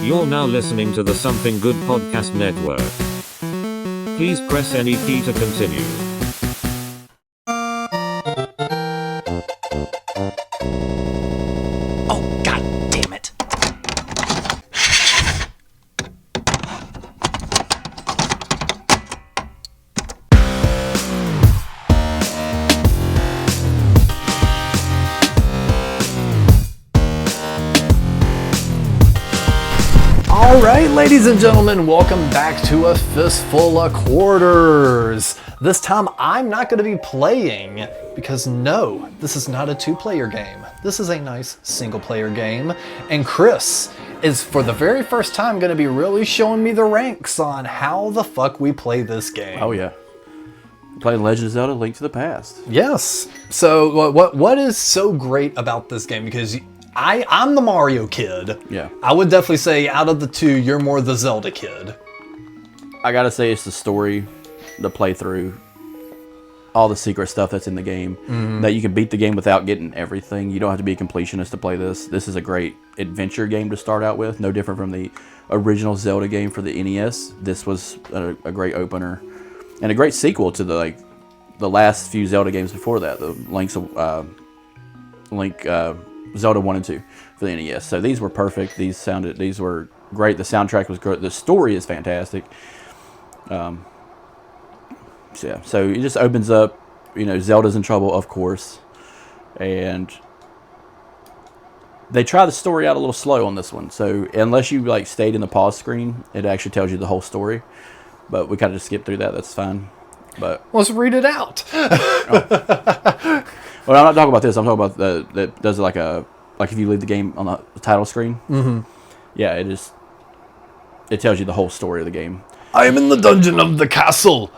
You're now listening to the Something Good Podcast Network. Please press any key to continue. Oh, god damn it. Alright, ladies and gentlemen, welcome back to a Fistful of Quarters. This time I'm not going to be playing because no, this is not a two-player game. This is a nice single-player game. And Chris is for the very first time going to be really showing me the ranks on how the fuck we play this game. Oh yeah. Playing Legend of Zelda: Link to the Past. Yes. So what is so great about this game? Because I'm the Mario kid. Yeah. I would definitely say out of the two, you're more the Zelda kid. I gotta say it's the story, the playthrough, all the secret stuff that's in the game. That you can beat the game without getting everything. You don't have to be a completionist to play this. This is a great adventure game to start out with. No different from the original Zelda game for the NES. This was a great opener. And a great sequel to the last few Zelda games before that. The Zelda 1 and 2 for the NES. So these were perfect. These were great. The soundtrack was great. The story is fantastic. So it just opens up, Zelda's in trouble, of course. And they try the story out a little slow on this one. So unless you stayed in the pause screen, it actually tells you the whole story. But we kind of just skip through that. That's fine. But let's read it out. Well, I'm not talking about this. I'm talking about that does like if you leave the game on the title screen. Mm-hmm. Yeah, it tells you the whole story of the game. I am in the dungeon of the castle.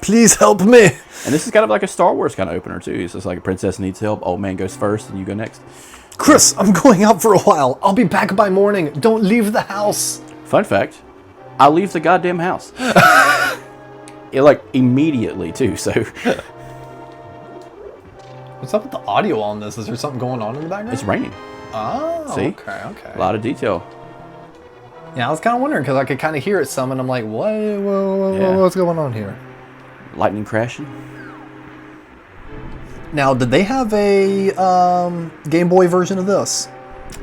Please help me. And this is kind of like a Star Wars kind of opener too. It's just like a princess needs help. Old man goes first, and you go next. Chris, I'm going out for a while. I'll be back by morning. Don't leave the house. Fun fact: I leave the goddamn house. Immediately too. So. What's up with the audio on this? Is there something going on in the background? It's raining. Oh, see? Okay. A lot of detail. Yeah, I was kind of wondering because I could kind of hear it some, and I'm like, what's going on here? Lightning crashing. Now, did they have a Game Boy version of this?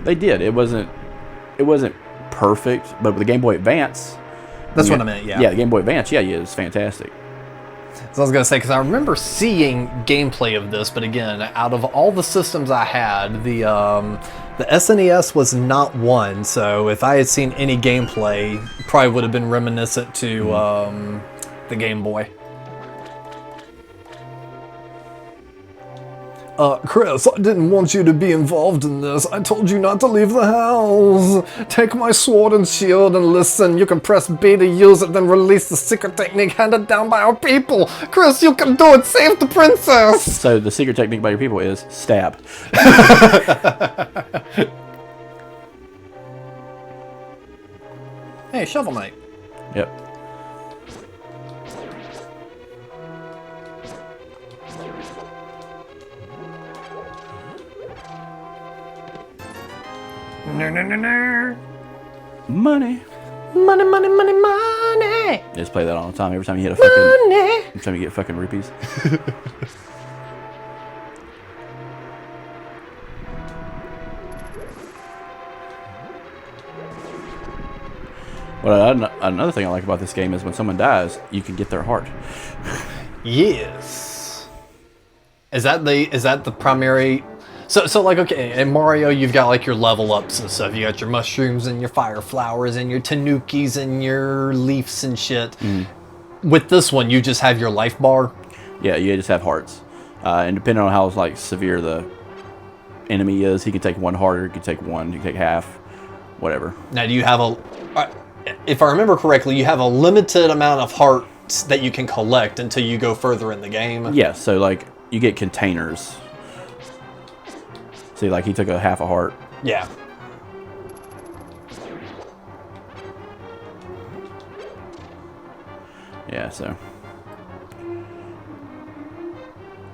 They did. It wasn't perfect, but with the Game Boy Advance. That's what I meant. Yeah. Yeah, the Game Boy Advance. Yeah, it was fantastic. So I was gonna say, because I remember seeing gameplay of this, but again, out of all the systems I had, the SNES was not one. So if I had seen any gameplay, probably would have been reminiscent to the Game Boy. Chris, I didn't want you to be involved in this. I told you not to leave the house. Take my sword and shield and listen. You can press B to use it, then release the secret technique handed down by our people. Chris, you can do it. Save the princess. So the secret technique by your people is stab. Hey, Shovel Knight. Yep. Money. Just play that all the time. Every time you hit a fucking money. Every time you get fucking rupees. Well, another thing I like about this game is when someone dies, you can get their heart. Yes. Is that the primary? So okay, in Mario you've got your level ups and stuff. You got your mushrooms and your fire flowers and your tanukis and your leaves and shit. With this one, you just have your life bar. Yeah, you just have hearts, and depending on how severe the enemy is, he can take one heart, or he can take one, he can take half, whatever. Now, do you have if I remember correctly, you have a limited amount of hearts that you can collect until you go further in the game? Yeah, so you get containers. See, he took a half a heart. Yeah. Yeah, so.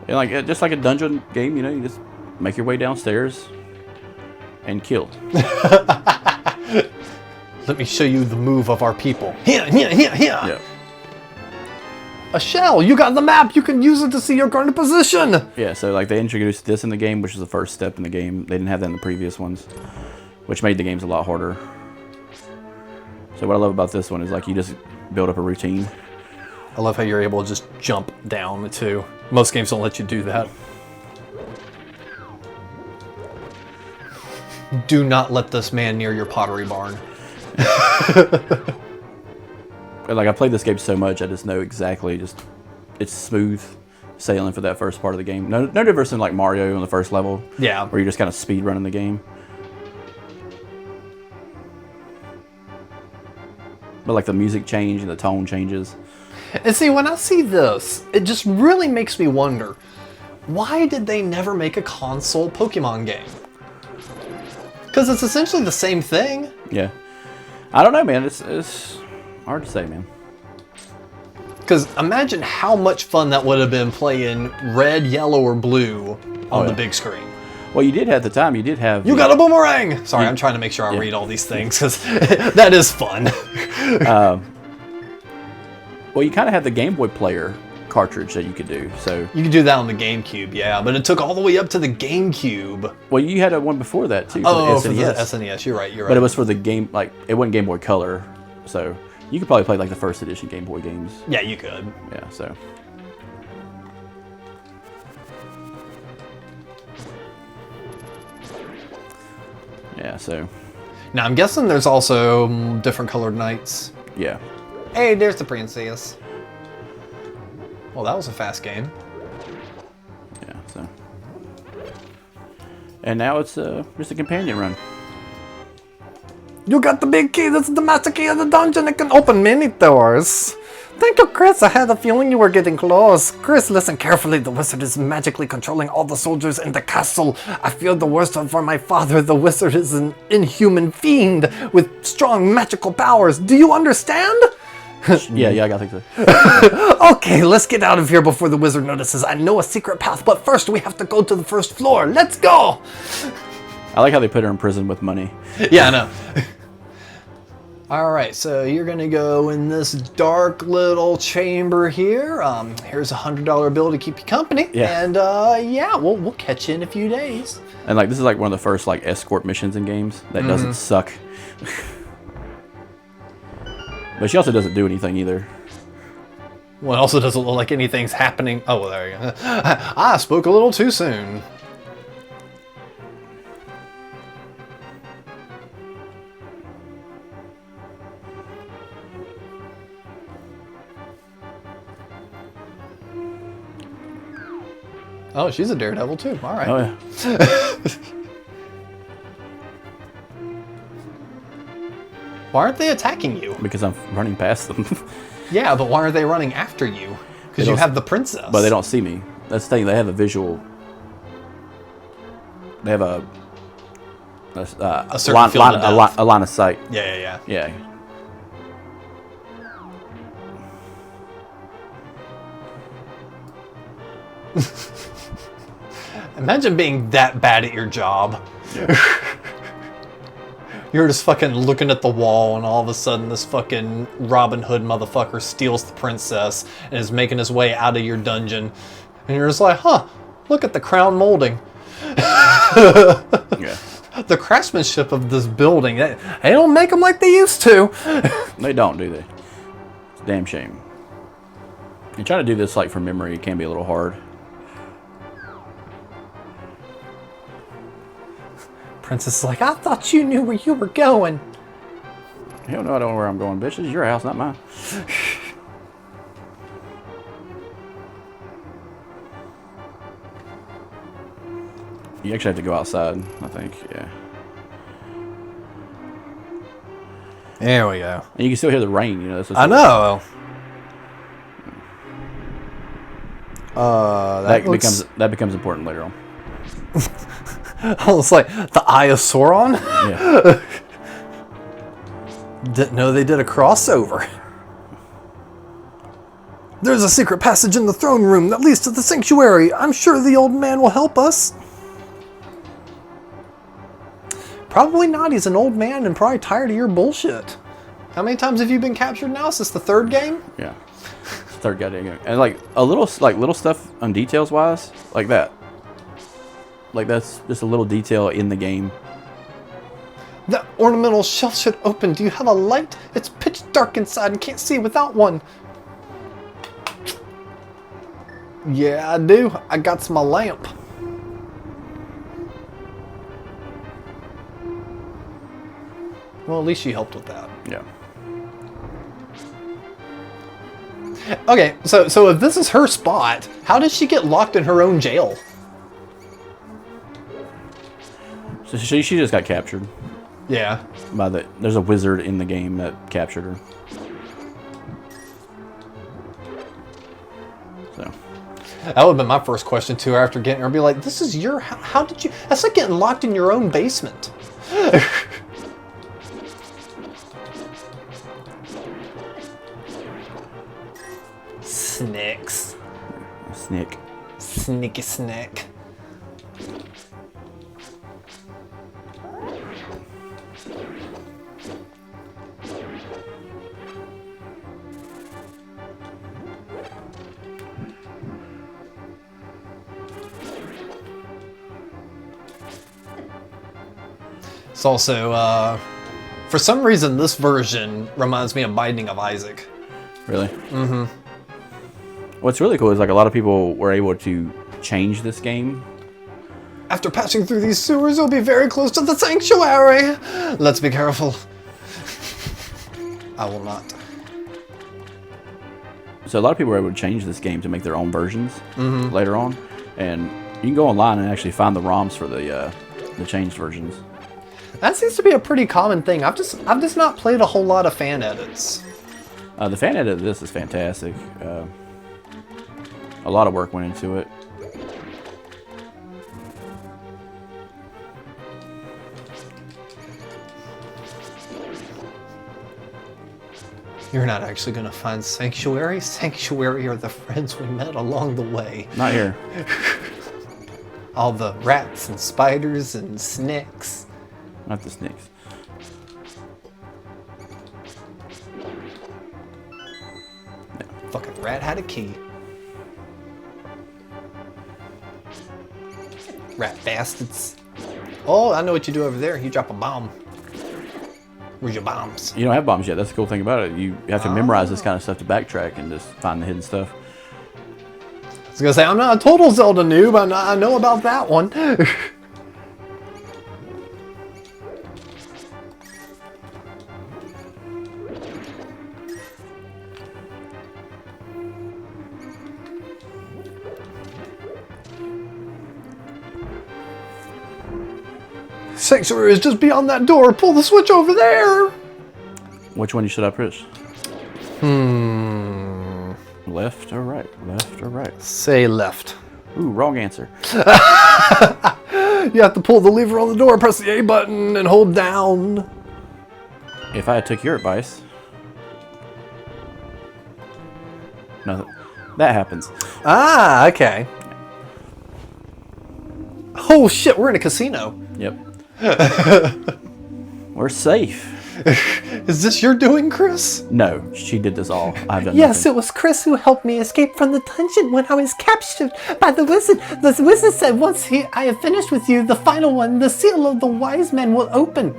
And just like a dungeon game, you just make your way downstairs and kill. Let me show you the move of our people. Here, here, here, here. Yeah. A shell. You got the map. You can use it to see your current position. Yeah, so like they introduced this in the game, which is the first step in the game. They didn't have that in the previous ones, which made the games a lot harder. So what I love about this one is like you just build up a routine. I love how you're able to just jump down too. Most games don't let you do that. Do not let this man near your pottery barn. Like I played this game so much, I just know exactly. Just it's smooth sailing for that first part of the game. No difference in like Mario on the first level. Yeah. Where you're just kind of speed running the game. But like the music change and the tone changes. And see, when I see this, it just really makes me wonder, why did they never make a console Pokemon game? Because it's essentially the same thing. Yeah. I don't know, man. It's hard to say, man. Because imagine how much fun that would have been playing red, yellow, or blue on the big screen. Well, you did at the time. You did have. You got a boomerang! Sorry, I'm trying to make sure I read all these things because that is fun. Well, you kind of had the Game Boy player cartridge that you could do. So You could do that on the GameCube, yeah, but it took all the way up to the GameCube. well, you had a one before that too. Oh, for for the the SNES. SNES, you're right. But it was for the game. Like it wasn't Game Boy Color, so you could probably play like the first edition Game Boy games. Yeah, you could. Yeah. So. Yeah. So. Now, I'm guessing there's also different colored knights. Yeah. Hey, there's the princess. Well, that was a fast game. Yeah. So. And now it's just a companion run. You got the big key. This is the master key of the dungeon. It can open many doors. Thank you, Chris. I had a feeling you were getting close. Chris, listen carefully. The wizard is magically controlling all the soldiers in the castle. I feel the worst for my father. The wizard is an inhuman fiend with strong magical powers. Do you understand? Yeah, I think so. Okay, let's get out of here before the wizard notices. I know a secret path, but first we have to go to the first floor. Let's go! I like how they put her in prison with money. Yeah, I know. Alright, so you're gonna go in this dark little chamber here. Here's a $100 bill to keep you company. Yeah. And yeah, we'll catch you in a few days. And like this is like one of the first like escort missions in games that doesn't suck. But she also doesn't do anything either. Well, it also doesn't look like anything's happening. Oh, well, there you go. I spoke a little too soon. Oh, she's a daredevil too. All right. Oh yeah. Why aren't they attacking you? Because I'm running past them. Yeah, but why aren't they running after you? Because you don't- have the princess. But they don't see me. That's the thing. They have a visual. They have a certain line, field of depth. a line of sight. Yeah. Yeah. Imagine being that bad at your job. You're just fucking looking at the wall and all of a sudden this fucking Robin Hood motherfucker steals the princess and is making his way out of your dungeon. And you're just like, huh, look at the crown molding. Yeah. The craftsmanship of this building, they don't make them like they used to. They don't, do they? It's a damn shame. And trying to do this like from memory can be a little hard. Princess is like, I thought you knew where you were going. Hell no, I don't know where I'm going, bitch. This is your house, not mine. You actually have to go outside, I think, yeah. There we go. And you can still hear the rain, you know. That's I know. That becomes important later on. I was like, the Eye of Sauron? Yeah. Didn't know they did a crossover. There's a secret passage in the throne room that leads to the sanctuary. I'm sure the old man will help us. Probably not. He's an old man and probably tired of your bullshit. How many times have you been captured now? Is this the third game? Yeah. Third goddamn game. And like a little stuff on details wise, like that. Like that's just a little detail in the game. That ornamental shelf should open. Do you have a light? It's pitch dark inside and can't see without one. Yeah, I do. I got my lamp. Well, at least she helped with that. Yeah. Okay, so if this is her spot, how did she get locked in her own jail? So she just got captured. Yeah. There's a wizard in the game that captured her. So. That would have been my first question to her after getting her. I'd be like, this is your... How did you... That's like getting locked in your own basement. Snacks. Snick. Sneaky snack. It's also, for some reason, this version reminds me of Binding of Isaac. Really? Mm-hmm. What's really cool is like a lot of people were able to change this game. After passing through these sewers, we'll be very close to the sanctuary. Let's be careful. I will not. So a lot of people were able to change this game to make their own versions later on, and you can go online and actually find the ROMs for the changed versions. That seems to be a pretty common thing. I've just not played a whole lot of fan edits. The fan edit of this is fantastic. A lot of work went into it. You're not actually going to find Sanctuary. Sanctuary are the friends we met along the way. Not here. All the rats and spiders and snakes. Not the snakes. Fucking rat had a key. Rat bastards. Oh, I know what you do over there. You drop a bomb. Where's your bombs? You don't have bombs yet. That's the cool thing about it. You have to memorize this kind of stuff to backtrack and just find the hidden stuff. I was gonna say, I'm not a total Zelda noob. I know about that one. Sanctuary is just beyond that door. Pull the switch over there. Which one should I push? Left or right? Left or right? Say left. Ooh, wrong answer. You have to pull the lever on the door, press the A button, and hold down. If I took your advice... No, that happens. Ah, okay. Oh shit, we're in a casino. Yep. We're safe. Is this your doing, Chris? No, she did this all. I've done Yes, nothing. it was Chris who helped me escape from the dungeon when I was captured by the wizard. The wizard said once I have finished with you, the final one, the seal of the wise men will open.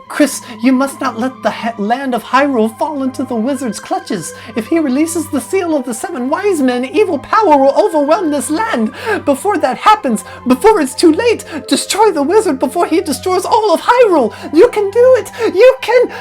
Chris, you must not let the land of Hyrule fall into the wizard's clutches. If he releases the seal of the 7 wise men, evil power will overwhelm this land. Before that happens, before it's too late, destroy the wizard before he destroys all of Hyrule. You can do it. You can...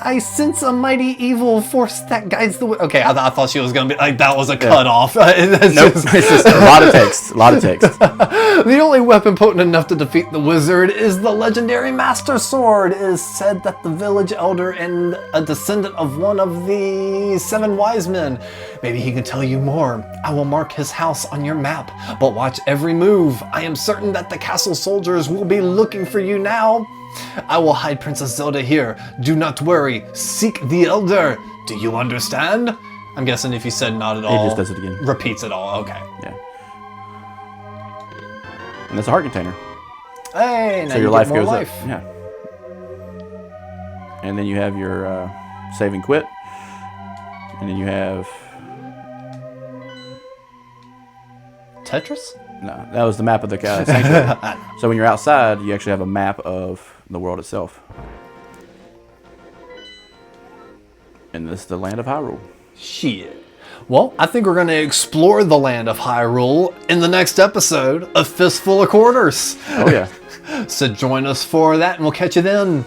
I sense a mighty evil force that guides the way. Okay, I thought she was going to be like, that was a cutoff. Nope, it's just a lot of text. A lot of text. The only weapon potent enough to defeat the wizard is the legendary Master Sword. It is said that the village elder and a descendant of one of the 7 wise men. Maybe he can tell you more. I will mark his house on your map, but watch every move. I am certain that the castle soldiers will be looking for you now. I will hide Princess Zelda here. Do not worry. Seek the elder. Do you understand? I'm guessing if you said not at all, He just does it again. repeats it all. Okay. Yeah. And that's a heart container. Hey, now So your you life get more goes life. up. Yeah. and then you have your save and quit, and then you have Tetris? no, that was the map of the sanctuary. So when you're outside, you actually have a map of the world itself, and this is the land of Hyrule. Shit. Well, I think we're going to explore the land of Hyrule in the next episode of Fistful of Quarters. Oh yeah. So join us for that, and we'll catch you then.